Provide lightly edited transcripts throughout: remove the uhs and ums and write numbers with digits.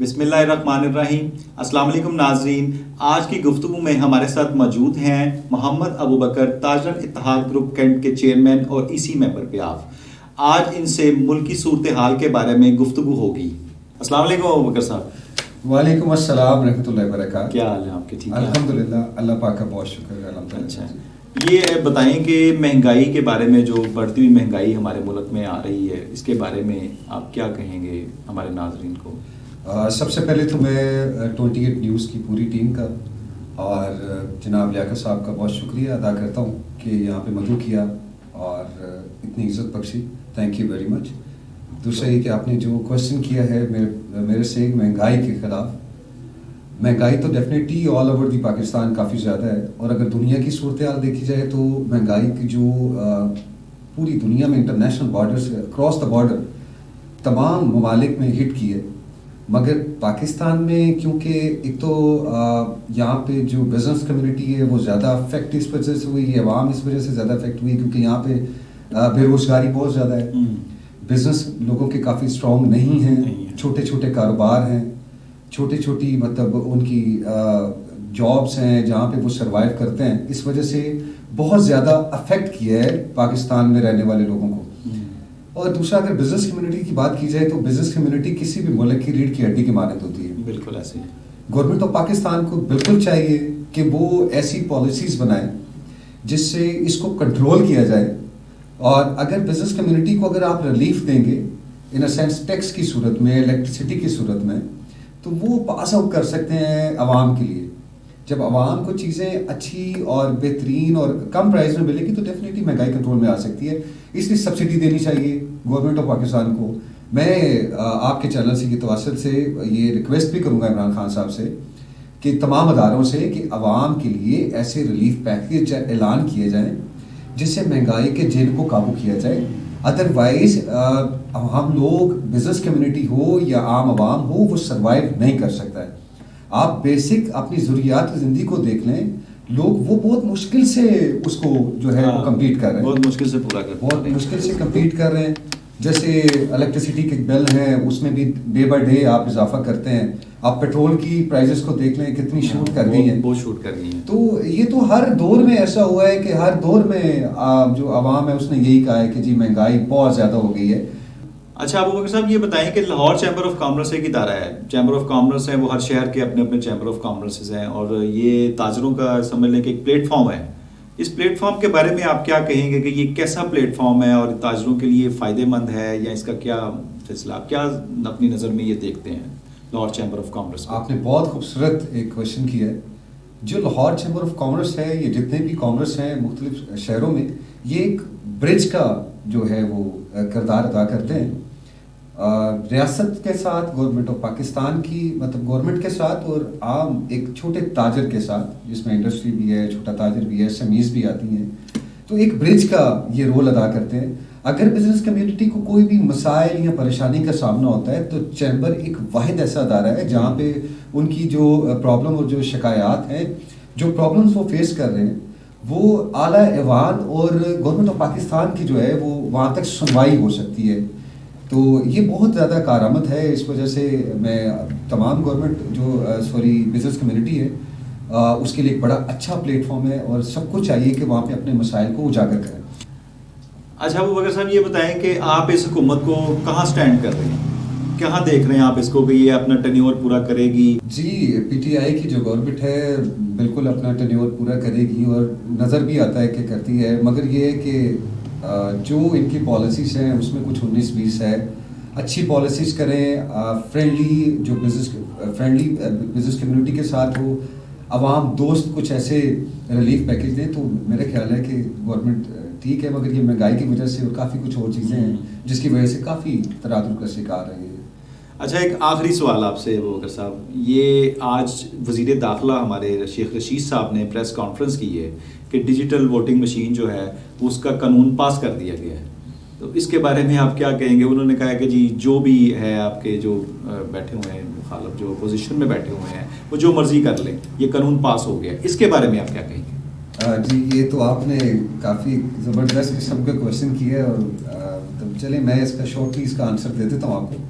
بسم اللہ الرحمن الرحیم. السلام علیکم ناظرین. آج کی گفتگو میں ہمارے ساتھ موجود ہیں محمد ابو بکر, تاجر اتحاد گروپ کینٹ کے چیئرمین اور ایسی ممبر پیاف. آج ان سے ملکی صورتحال کے بارے میں گفتگو ہوگی. السلام علیکم ابو بکر صاحب. وعلیکم السلام رحمۃ اللہ وبرکاتہ. کیا حال ہے آپ کے؟ ٹھیک ہے الحمدللہ, اللہ پاک کا بہت شکر ہے. الحمدللہ. اچھا, یہ بتائیں کہ مہنگائی کے بارے میں, جو بڑھتی ہوئی مہنگائی ہمارے ملک میں آ رہی ہے, اس کے بارے میں آپ کیا کہیں گے ہمارے ناظرین کو؟ سب سے پہلے تو میں 28 نیوز کی پوری ٹیم کا اور جناب لیاقت صاحب کا بہت شکریہ ادا کرتا ہوں کہ یہاں پہ مدعو کیا اور اتنی عزت بخشی. Thank you very much. دوسرا یہ کہ آپ نے جو کوشچن کیا ہے میرے سے مہنگائی کے خلاف, مہنگائی تو definitely all over the Pakistan کافی زیادہ ہے, اور اگر دنیا کی صورتحال دیکھی جائے تو مہنگائی کی جو پوری دنیا میں انٹرنیشنل بارڈر سے اکراس دا بارڈر تمام ممالک میں ہٹ کی ہے, مگر پاکستان میں کیونکہ ایک تو یہاں پہ جو بزنس کمیونٹی ہے وہ زیادہ افیکٹ اس وجہ سے ہوئی, عوام اس وجہ سے زیادہ افیکٹ ہوئی کیونکہ یہاں پہ بے روزگاری بہت زیادہ ہے, بزنس لوگوں کے کافی اسٹرانگ نہیں ہیں, چھوٹے چھوٹے کاروبار ہیں, چھوٹی چھوٹی مطلب ان کی جابس ہیں جہاں پہ وہ سروائیو کرتے ہیں. اس وجہ سے بہت زیادہ افیکٹ کیا ہے پاکستان میں رہنے والے لوگوں کو. اور دوسرا اگر بزنس کمیونٹی کی بات کی جائے تو بزنس کمیونٹی کسی بھی ملک کی ریڑھ کی ہڈی کی مانند ہوتی ہے. بالکل ایسے ہی. گورنمنٹ آف پاکستان کو بالکل چاہیے کہ وہ ایسی پالیسیز بنائیں جس سے اس کو کنٹرول کیا جائے, اور اگر بزنس کمیونٹی کو اگر آپ ریلیف دیں گے ان اے سینس ٹیکس کی صورت میں, الیکٹریسٹی کی صورت میں, تو وہ پاس آؤٹ کر سکتے ہیں عوام کے لیے. جب عوام کو چیزیں اچھی اور بہترین اور کم پرائز میں ملے گی تو ڈیفینیٹلی مہنگائی کنٹرول میں آ سکتی ہے. اس لیے سبسڈی دینی چاہیے گورنمنٹ آف پاکستان کو. میں آپ کے چینل سے کی توسط سے یہ ریکویسٹ بھی کروں گا عمران خان صاحب سے کہ تمام اداروں سے کہ عوام کے لیے ایسے ریلیف پیکیج اعلان کیے جائیں جس سے مہنگائی کے جن کو قابو کیا جائے. ادروائز ہم لوگ بزنس کمیونٹی ہو یا عام عوام ہو وہ سروائیو نہیں کر سکتا ہے. آپ بیسک اپنی ضروریات زندگی کو دیکھ لیں, لوگ وہ بہت مشکل سے اس کو جو ہے وہ کمپلیٹ کر رہے ہیں, بہت مشکل سے پورا کر رہے ہیں, بہت مشکل سے کمپلیٹ کر رہے ہیں. جیسے الیکٹریسٹی کے بل ہیں اس میں بھی ڈے بائی ڈے آپ اضافہ کرتے ہیں. آپ پیٹرول کی پرائزز کو دیکھ لیں کتنی شوٹ کر گئی ہیں, بہت شوٹ کر گئی ہیں. تو یہ تو ہر دور میں ایسا ہوا ہے کہ ہر دور میں جو عوام ہے اس نے یہی کہا ہے کہ جی مہنگائی بہت زیادہ ہو گئی ہے. اچھا ابو بکر صاحب, یہ بتائیں کہ لاہور چیمبر آف کامرس ایک ادارہ ہے, چیمبر آف کامرس ہے, وہ ہر شہر کے اپنے اپنے چیمبر آف کامرسز ہیں, اور یہ تاجروں کا سمجھ لیں کہ ایک پلیٹ فارم ہے. اس پلیٹ فارم کے بارے میں آپ کیا کہیں گے کہ یہ کیسا پلیٹ فارم ہے اور تاجروں کے لیے فائدہ مند ہے, یا اس کا کیا سلسلہ, آپ کیا اپنی نظر میں یہ دیکھتے ہیں لاہور چیمبر آف کامرس؟ آپ نے بہت خوبصورت ایک کویشچن کیا ہے. جو لاہور چیمبر آف کامرس ہے, یہ جتنے بھی کامرس ہیں مختلف شہروں میں, یہ ایک برج کا جو ہے وہ کردار ادا کرتے ہیں ریاست کے ساتھ, گورنمنٹ آف پاکستان کی مطلب گورنمنٹ کے ساتھ, اور عام ایک چھوٹے تاجر کے ساتھ جس میں انڈسٹری بھی ہے, چھوٹا تاجر بھی ہے, SMEs بھی آتی ہیں. تو ایک برج کا یہ رول ادا کرتے ہیں. اگر بزنس کمیونٹی کو کوئی بھی مسائل یا پریشانی کا سامنا ہوتا ہے تو چیمبر ایک واحد ایسا ادارہ ہے جہاں پہ ان کی جو پرابلم اور جو شکایات ہیں, جو پرابلمس وہ فیس کر رہے ہیں, وہ اعلیٰ ایوان اور گورنمنٹ آف پاکستان کی جو ہے وہ وہاں تک سنوائی ہو سکتی ہے. تو یہ بہت زیادہ کارآمد ہے. اس وجہ سے میں تمام گورنمنٹ جو بزنس کمیونٹی ہے اس کے لیے ایک بڑا اچھا پلیٹ فارم ہے, اور سب کو چاہیے کہ وہاں پہ اپنے مسائل کو اجاگر کریں. اچھا ابو بکر صاحب, یہ بتائیں کہ آپ اس حکومت کو کہاں سٹینڈ کر رہے ہیں, کہاں دیکھ رہے ہیں آپ اس کو کہ یہ اپنا ٹینیور پورا کرے گی؟ جی, PTI کی جو گورنمنٹ ہے بالکل اپنا ٹینیور پورا کرے گی, اور نظر بھی آتا ہے کہ کرتی ہے. مگر یہ ہے کہ جو ان کی پالیسیز ہیں اس میں کچھ 19-20 ہے. اچھی پالیسیز کریں, فرینڈلی جو بزنس کمیونٹی کے ساتھ ہو, عوام دوست کچھ ایسے ریلیف پیکیج دیں, تو میرا خیال ہے کہ گورنمنٹ ٹھیک ہے. مگر یہ مہنگائی کی وجہ سے اور کافی کچھ اور چیزیں ہیں جس کی وجہ سے کافی تراتر کا شکار رہی ہے. اچھا, ایک آخری سوال آپ سے ابو بکر صاحب, یہ آج وزیر داخلہ ہمارے شیخ رشید صاحب نے پریس کانفرنس کی ہے کہ ڈیجیٹل ووٹنگ مشین جو ہے اس کا قانون پاس کر دیا گیا ہے, تو اس کے بارے میں آپ کیا کہیں گے؟ انہوں نے کہا ہے کہ جی جو بھی ہے آپ کے جو بیٹھے ہوئے ہیں مخالف, جو اپوزیشن میں بیٹھے ہوئے ہیں, وہ جو مرضی کر لیں, یہ قانون پاس ہو گیا. اس کے بارے میں آپ کیا کہیں گے؟ جی, یہ تو آپ نے کافی زبردست قسم کا کویشچن کیا ہے, اور چلیں میں اس کا شارٹلی اس کا آنسر دے دیتا ہوں آپ کو.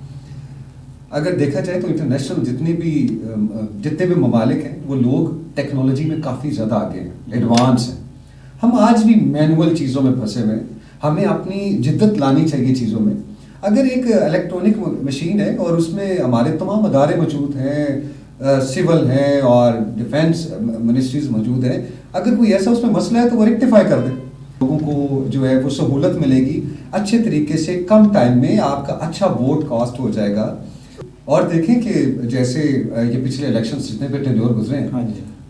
اگر دیکھا جائے تو انٹرنیشنل جتنے بھی ممالک ہیں وہ لوگ ٹیکنالوجی میں کافی زیادہ آگے ہیں, ایڈوانس ہیں. ہم آج بھی مینول چیزوں میں پھنسے ہوئے ہیں. ہمیں اپنی جدت لانی چاہیے چیزوں میں. اگر ایک الیکٹرانک مشین ہے اور اس میں ہمارے تمام ادارے موجود ہیں, سول ہیں اور ڈیفینس منسٹریز موجود ہیں, اگر کوئی ایسا اس میں مسئلہ ہے تو وہ ریکٹیفائی کر دیں. لوگوں کو جو ہے وہ سہولت ملے گی, اچھے طریقے سے کم ٹائم میں آپ کا اچھا ووٹ کاسٹ ہو جائے گا. اور دیکھیں کہ جیسے یہ پچھلے الیکشنز جتنے پہ ٹینیور گزرے ہیں,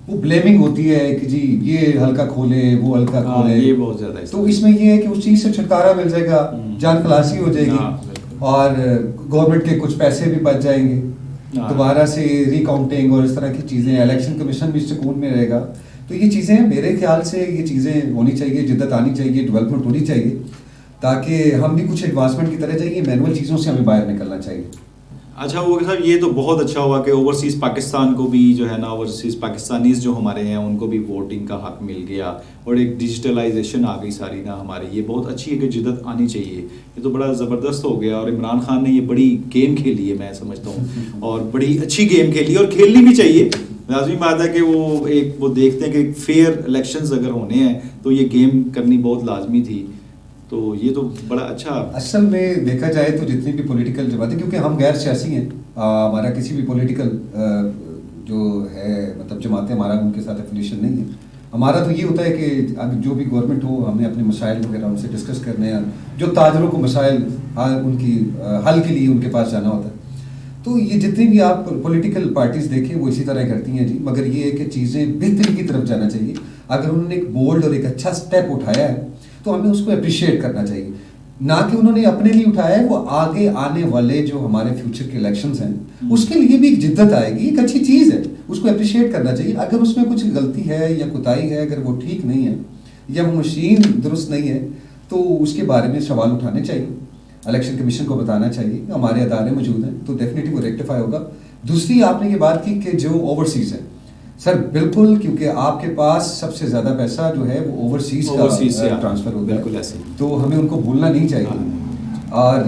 وہ بلیمنگ ہوتی ہے کہ جی یہ حلقہ کھولے وہ حلقہ کھولے, یہ بہت زیادہ. تو اس میں یہ ہے کہ اس چیز سے چھٹکارا مل جائے گا, جان خلاصی ہو جائے گی, اور گورنمنٹ کے کچھ پیسے بھی بچ جائیں گے. دوبارہ سے ری کاؤنٹنگ اور اس طرح کی چیزیں, الیکشن کمیشن بھی سکون میں رہے گا. تو یہ چیزیں میرے خیال سے یہ چیزیں ہونی چاہیے, جدت آنی چاہیے, ڈیولپمنٹ ہونی چاہیے, تاکہ ہم بھی کچھ ایڈوانسمنٹ کی طرح جائیے. مینول چیزوں سے ہمیں باہر نکلنا چاہیے. اچھا وہ صاحب یہ تو بہت اچھا ہوا کہ اوورسیز پاکستان کو بھی جو ہے نا, اوورسیز پاکستانیز جو ہمارے ہیں ان کو بھی ووٹنگ کا حق مل گیا, اور ایک ڈیجیٹلائزیشن آ گئی ساری نا ہماری. یہ بہت اچھی ہے کہ جدت آنی چاہیے. یہ تو بڑا زبردست ہو گیا, اور عمران خان نے یہ بڑی گیم کھیلی ہے میں سمجھتا ہوں, اور بڑی اچھی گیم کھیلی, اور کھیلنی بھی چاہیے. لازمی بات ہے کہ وہ دیکھتے ہیں کہ فیئر الیکشنز اگر ہونے ہیں تو یہ گیم کرنی بہت لازمی تھی. تو یہ تو بڑا اچھا. اصل میں دیکھا جائے تو جتنی بھی پولیٹیکل جماعتیں, کیونکہ ہم غیر سیاسی ہیں, ہمارا کسی بھی پولیٹیکل جو ہے مطلب جماعتیں ہمارا ان کے ساتھ افیلیشن نہیں ہے. ہمارا تو یہ ہوتا ہے کہ جو بھی گورنمنٹ ہو ہمیں اپنے مسائل وغیرہ ان سے ڈسکس کرنے ہیں, جو تاجروں کو مسائل ان کی حل کے لیے ان کے پاس جانا ہوتا ہے. تو یہ جتنی بھی آپ پولیٹیکل پارٹیز دیکھیں وہ اسی طرح کرتی ہیں جی, مگر یہ ہے کہ چیزیں بہتری کی طرف جانا چاہیے. اگر انہوں نے ایک بولڈ اور ایک اچھا اسٹیپ اٹھایا ہے تو ہمیں اس کو اپریشیٹ کرنا چاہیے, نہ کہ انہوں نے اپنے لیے اٹھایا ہے, وہ آگے آنے والے جو ہمارے فیوچر کے الیکشنز ہیں اس کے لیے بھی ایک جدت آئے گی, ایک اچھی چیز ہے, اس کو اپریشیٹ کرنا چاہیے. اگر اس میں کچھ غلطی ہے یا کوتاہی ہے, اگر وہ ٹھیک نہیں ہے یا وہ مشین درست نہیں ہے, تو اس کے بارے میں سوال اٹھانے چاہیے, الیکشن کمیشن کو بتانا چاہیے. ہمارے ادارے موجود ہیں تو ڈیفینیٹلی وہ ریکٹیفائی ہوگا. دوسری آپ نے یہ بات کی کہ جو اوورسیز ہے, سر بالکل, کیونکہ آپ کے پاس سب سے زیادہ پیسہ جو ہے وہ اوورسیز کا ٹرانسفر ہوگا, بالکل ایسے, تو ہمیں ان کو بھولنا نہیں چاہیے, اور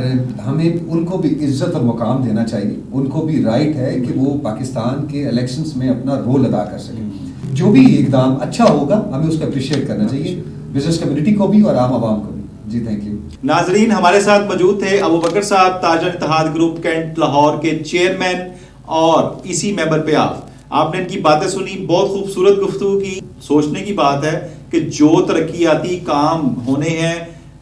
ہمیں ان کو بھی عزت اور مقام دینا چاہیے. ان کو بھی رائٹ ہے کہ وہ پاکستان کے الیکشنز میں اپنا رول ادا کر سکیں. جو بھی اقدام اچھا ہوگا ہمیں اس کو اپریشیٹ کرنا چاہیے, بزنس کمیونٹی کو بھی اور عام عوام کو بھی. جی تھینک یو. ناظرین, ہمارے ساتھ موجود تھے ابو بکر صاحب, تاجر اتحاد گروپ کینٹ لاہور کے چیئرمین اور اسی ممبر پہ آپ نے ان کی باتیں سنی, بہت خوبصورت گفتگو کی. سوچنے کی بات ہے کہ جو ترقیاتی کام ہونے ہیں,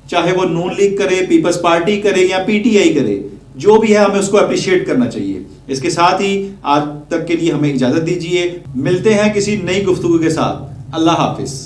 چاہے وہ نون لیگ کرے, پیپلز پارٹی کرے یا پی ٹی آئی کرے, جو بھی ہے ہمیں اس کو اپریشیٹ کرنا چاہیے. اس کے ساتھ ہی آج تک کے لیے ہمیں اجازت دیجیے, ملتے ہیں کسی نئی گفتگو کے ساتھ. اللہ حافظ.